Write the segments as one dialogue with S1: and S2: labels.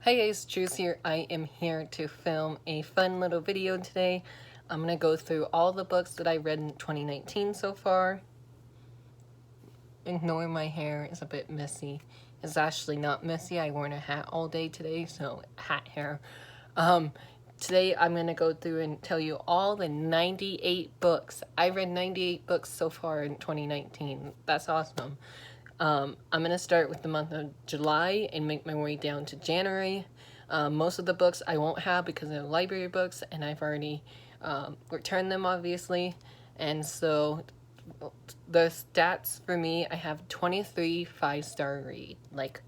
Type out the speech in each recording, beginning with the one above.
S1: Hi guys, Juice here. I am here to film a fun little video today. I'm going to go through all the books that I read in 2019 so far. Ignore my hair, it's a bit messy. It's actually not messy. I wore a hat all day today, so hat hair. Today I'm going to go through and tell you all the 98 books. I read 98 books so far in 2019. That's awesome. I'm going to start with the month of July and make my way down to January. Most of the books I won't have because they're library books and I've already returned them, obviously. And so the stats for me, I have 23 5-star read. Like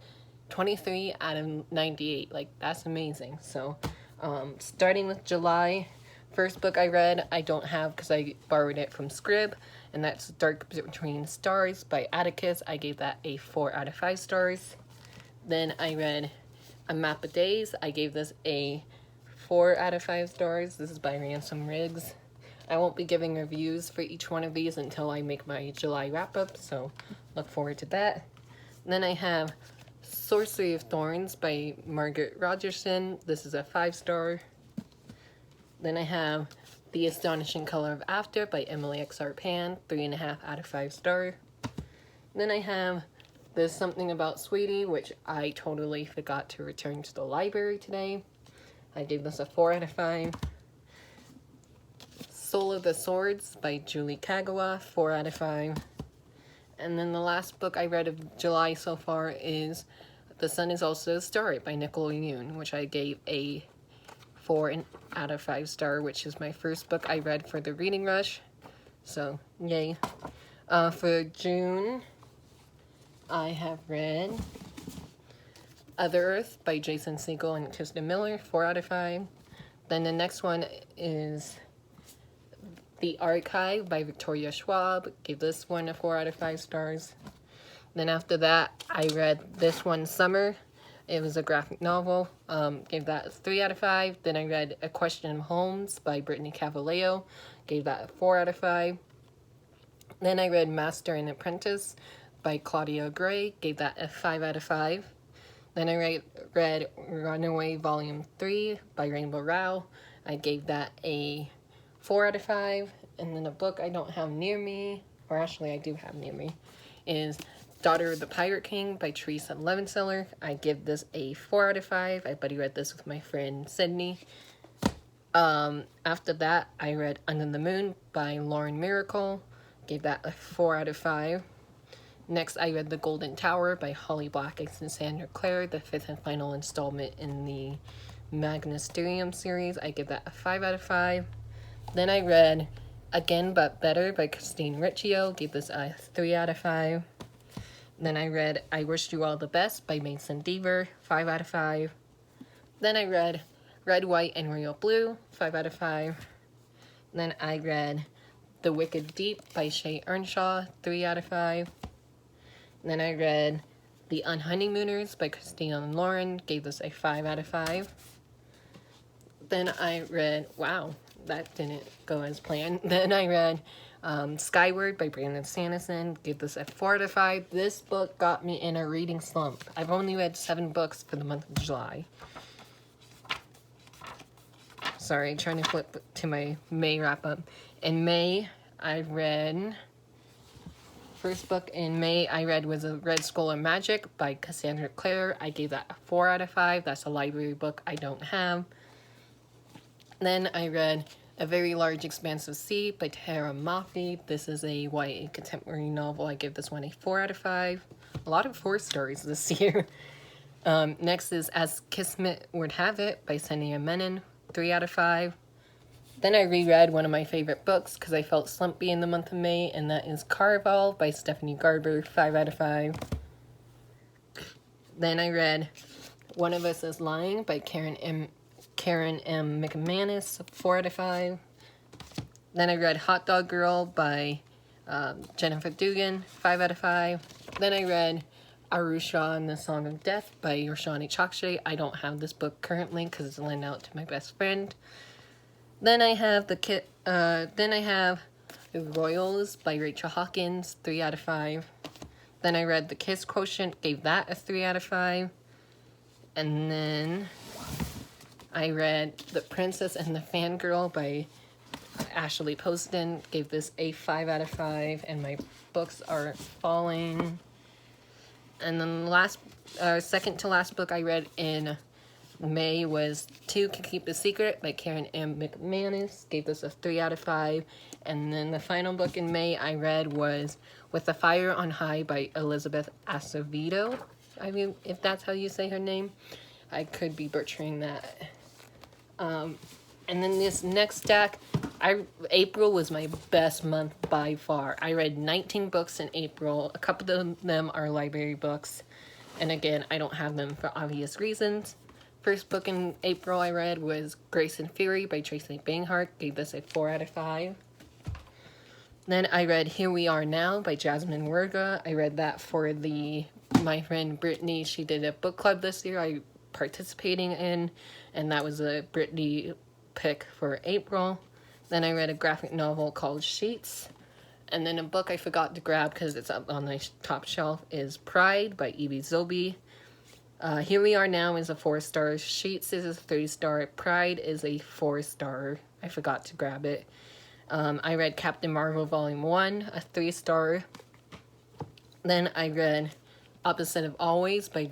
S1: 23 out of 98. Like, that's amazing. So starting with July, first book I read, I don't have because I borrowed it from Scrib, and that's Dark Between Stars by Atticus. I gave that a 4 out of 5 stars. Then I read A Map of Days. I gave this a 4 out of 5 stars. This is by Ransom Riggs. I won't be giving reviews for each one of these until I make my July wrap-up, so look forward to that. Then I have Sorcery of Thorns by Margaret Rogerson. This is a 5-star. Then I have The Astonishing Color of After by Emily X.R. Pan, 3.5 out of 5 star. Then I have There's Something About Sweetie, which I totally forgot to return to the library today. I gave this a 4 out of 5. Soul of the Swords by Julie Kagawa, 4 out of 5. And then the last book I read of July so far is The Sun Is Also a Star by Nicole Yoon, which I gave a 4 out of 5 star, which is my first book I read for the reading rush. So, yay. For June, I have read Other Earth by Jason Segel and Kristen Miller, 4 out of 5. Then the next one is The Archive by Victoria Schwab. Gave this one a 4 out of 5 stars. Then after that, I read this one, Summer. It was a graphic novel. Gave that a 3 out of 5. Then I read A Question of Holmes by Brittany Cavalleo. Gave that a 4 out of 5. Then I read Master and Apprentice by Claudia Gray. Gave that a 5 out of 5. Then I read Runaway Volume 3 by Rainbow Rowell. I gave that a 4 out of 5. And then a book I don't have near me, or actually I do have near me, is Daughter of the Pirate King by Teresa Levenseller. I give this a 4 out of 5. I buddy read this with my friend Sydney. After that, I read Under the Moon by Lauren Miracle. Gave that a 4 out of 5. Next, I read The Golden Tower by Holly Black and Sandra Clare, the 5th and final installment in the Magisterium series. I give that a 5 out of 5. Then I read Again But Better by Christine Riccio. Gave this a 3 out of 5. Then I read I Wish You All the Best by Mason Deaver, 5 out of 5. Then I read Red, White, and Royal Blue, 5 out of 5. Then I read The Wicked Deep by Shay Earnshaw, 3 out of 5. Then I read The Unhoneymooners by Christina and Lauren, gave this a 5 out of 5. Then I read, wow, that didn't go as planned. Then I read Skyward by Brandon Sanderson, gave this a 4 out of 5. This book got me in a reading slump. I've only read 7 books for the month of July. Sorry, trying to flip to my May wrap-up. In May, I read... First book in May I read was A Red Skull of Magic by Cassandra Clare. I gave that a 4 out of 5. That's a library book I don't have. Then I read A Very Large Expanse of Sea by Tara Mafi. This is a YA contemporary novel. I give this one a 4 out of 5. A lot of 4 stars this year. Next is As Kismet Would Have It by Senia Menon, 3 out of 5. Then I reread one of my favorite books because I felt slumpy in the month of May, and that is Caraval by Stephanie Garber, 5 out of 5. Then I read One of Us is Lying by Karen M. McManus, 4 out of 5. Then I read Hot Dog Girl by Jennifer Dugan, 5 out of 5. Then I read Arusha and the Song of Death by Roshani Chakshay. I don't have this book currently because it's lent out to my best friend. Then I have The Royals by Rachel Hawkins, 3 out of 5. Then I read The Kiss Quotient, gave that a 3 out of 5. And then I read The Princess and the Fangirl by Ashley Poston. Gave this a 5 out of 5. And my books are falling. And then the second to last book I read in May was Two Can Keep a Secret by Karen M. McManus. Gave this a 3 out of 5. And then the final book in May I read was With the Fire on High by Elizabeth Acevedo. I mean, if that's how you say her name. I could be butchering that. And then this next stack, April was my best month by far. I read 19 books in April. A couple of them are library books. And again, I don't have them for obvious reasons. First book in April I read was Grace and Fury by Tracy Banghart. Gave this a 4 out of 5. Then I read Here We Are Now by Jasmine Werga. I read that for my friend Brittany. She did a book club this year I participating in. And that was a Brittany pick for April. Then I read a graphic novel called Sheets. And then a book I forgot to grab because it's up on my top shelf is Pride by Evie Zilby. Here We Are Now is a 4-star. Sheets is a 3-star. Pride is a 4-star. I forgot to grab it. I read Captain Marvel Volume 1, a 3-star. Then I read Opposite of Always by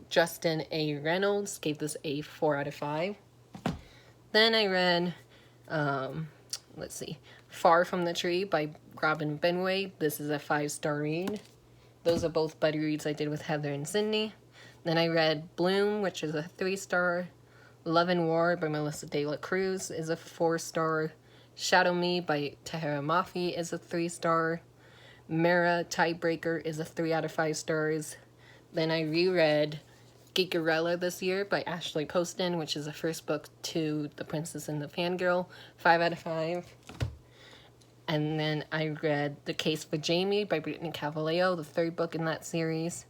S1: Justin A. Reynolds. Gave this a 4 out of 5. Then I read, Far From the Tree by Robin Benway. This is a 5-star read. Those are both buddy reads I did with Heather and Sydney. Then I read Bloom, which is a 3-star. Love and War by Melissa De La Cruz is a 4-star. Shadow Me by Tahira Mafi is a 3-star. Mara Tiebreaker is a 3 out of 5 stars. Then I reread Geekerella this year by Ashley Poston, which is the first book to The Princess and the Fangirl, 5 out of 5. And then I read The Case for Jamie by Brittany Cavalleo, the third book in that series.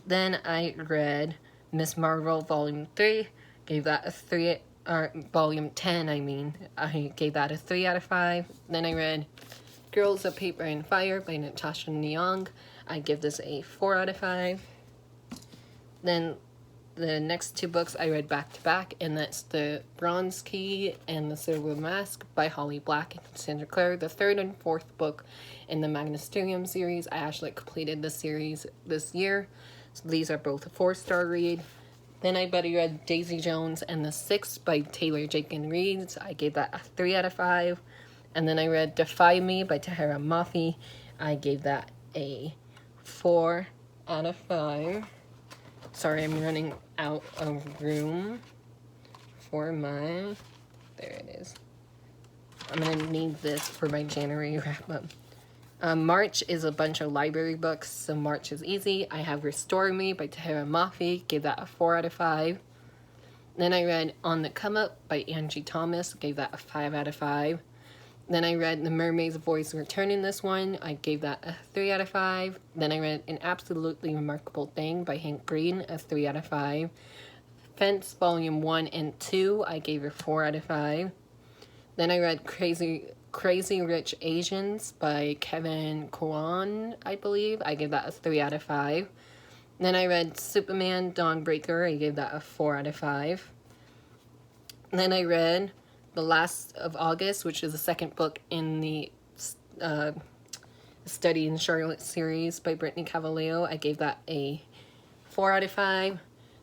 S1: Then I read Miss Marvel Volume 3, gave that a 3, Volume 10, I gave that a 3 out of 5. Then I read Girls of Paper and Fire by Natasha Nyong. I give this a 4 out of 5. Then the next 2 books I read back to back, and that's The Bronze Key and The Silver Mask by Holly Black and Sandra Clare, the 3rd and 4th book in the Magisterium series. I actually completed the series this year, so these are both a 4-star read. Then I buddy read Daisy Jones and the Six by Taylor Jenkins Reid. I gave that a 3 out of 5. And then I read Defy Me by Tahira Mafi. I gave that a 4 out of 5. Sorry, I'm running out of room for my... There it is. I'm going to need this for my January wrap-up. March is a bunch of library books, so March is easy. I have Restore Me by Tahira Mafi. Gave that a 4 out of 5. Then I read On the Come Up by Angie Thomas. Gave that a 5 out of 5. Then I read The Mermaid's Voice Returning this one. I gave that a 3 out of 5. Then I read An Absolutely Remarkable Thing by Hank Green, a 3 out of 5. Fence Volume 1 and 2, I gave a 4 out of 5. Then I read Crazy Rich Asians by Kevin Kwan, I believe. I gave that a 3 out of 5. Then I read Superman Dawnbreaker. I gave that a 4 out of 5. Then I read The Last of August, which is the second book in the Study in Charlotte series by Brittany Cavalleo. I gave that a 4 out of 5.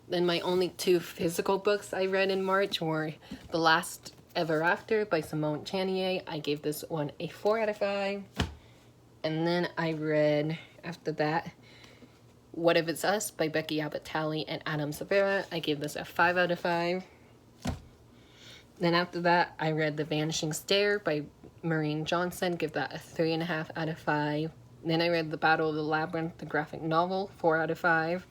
S1: Then my only 2 physical books I read in March were The Last Ever After by Simone Chanier. I gave this one a 4 out of 5. And then I read, after that, What If It's Us by Becky Abbott-Talley and Adam Severa. I gave this a 5 out of 5. Then after that, I read The Vanishing Stair by Maureen Johnson. Give that a 3.5 out of 5. Then I read The Battle of the Labyrinth, the graphic novel, 4 out of 5.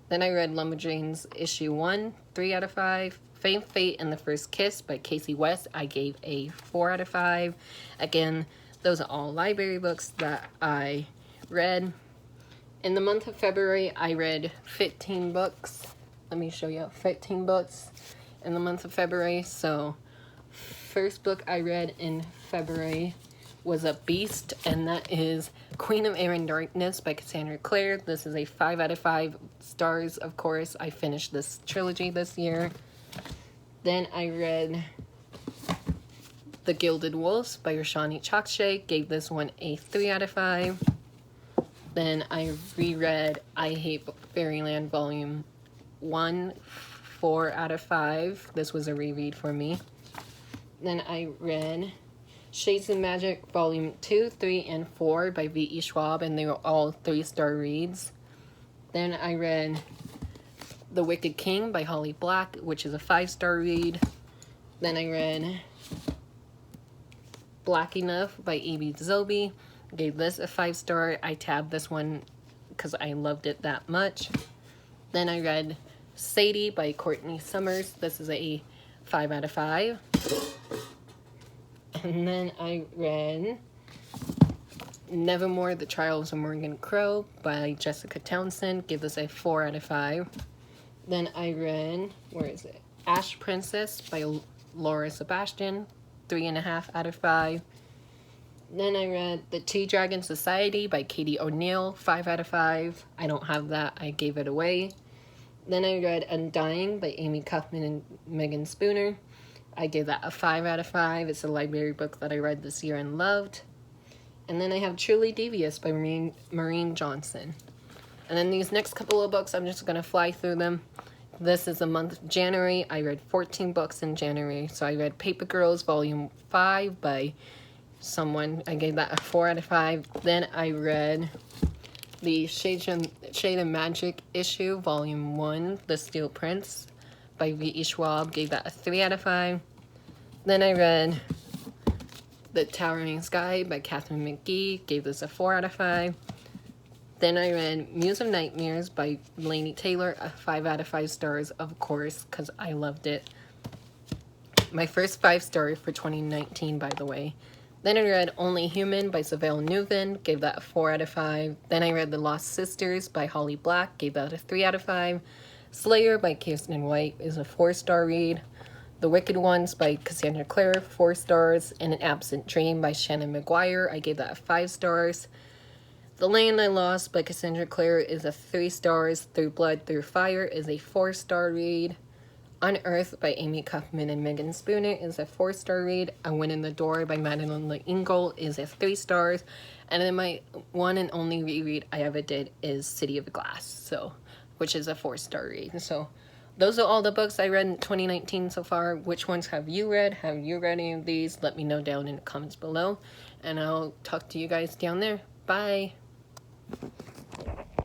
S1: Then I read Lumberjanes Issue 1, 3 out of 5. Fame, Fate, and the First Kiss by Casey West. I gave a 4 out of 5. Again, those are all library books that I read. In the month of February, I read 15 books. Let me show you 15 books in the month of February. So, first book I read in February was a beast, and that is Queen of Air and Darkness by Cassandra Clare. This is a 5 out of 5 stars, of course. I finished this trilogy this year. Then I read The Gilded Wolves by Roshani Chokshi. Gave this one a 3 out of 5. Then I reread I Hate Fairyland Volume 1, 4 out of 5. This was a reread for me. Then I read Shades of Magic Volume 2, 3, and 4 by V.E. Schwab, and they were all 3-star reads. Then I read The Wicked King by Holly Black, which is a 5-star read. Then I read Black Enough by A.B. Zobi. Gave this a 5-star. I tabbed this one because I loved it that much. Then I read Sadie by Courtney Summers. This is a 5 out of 5. And then I read Nevermore, The Trials of Morgan Crow by Jessica Townsend. Give this a 4 out of 5. Then I read, where is it? Ash Princess by Laura Sebastian. 3.5 out of 5. Then I read The Tea Dragon Society by Katie O'Neill. 5 out of 5. I don't have that. I gave it away. Then I read Undying by Amy Kaufman and Megan Spooner. I gave that a 5 out of 5. It's a library book that I read this year and loved. And then I have Truly Devious by Maureen Johnson. And then these next couple of books, I'm just going to fly through them. This is the month of January. I read 14 books in January. So I read Paper Girls Volume 5 by someone. I gave that a 4 out of 5. Then I read the Shade of Magic issue, Volume 1, The Steel Prince by V.E. Schwab. Gave that a 3 out of 5. Then I read The Towering Sky by Catherine McGee. Gave this a 4 out of 5. Then I read Muse of Nightmares by Laini Taylor. A 5 out of 5 stars, of course, because I loved it. My first 5-star for 2019, by the way. Then I read Only Human by Savelle Newman. Gave that a 4 out of 5. Then I read The Lost Sisters by Holly Black. Gave that a 3 out of 5. Slayer by Kirsten White is a 4-star read. The Wicked Ones by Cassandra Clare, 4 stars. And An Absent Dream by Shannon McGuire. I gave that a 5 stars. The Land I Lost by Cassandra Clare is a 3 stars. Through Blood, Through Fire is a 4-star read. Unearthed by Amy Kaufman and Megan Spooner is a 4-star read. A Win in the Door by Madeline L'Engle is a 3 stars. And then my one and only reread I ever did is City of Glass, which is a 4-star read. So those are all the books I read in 2019 so far. Which ones have you read? Have you read any of these? Let me know down in the comments below. And I'll talk to you guys down there. Bye.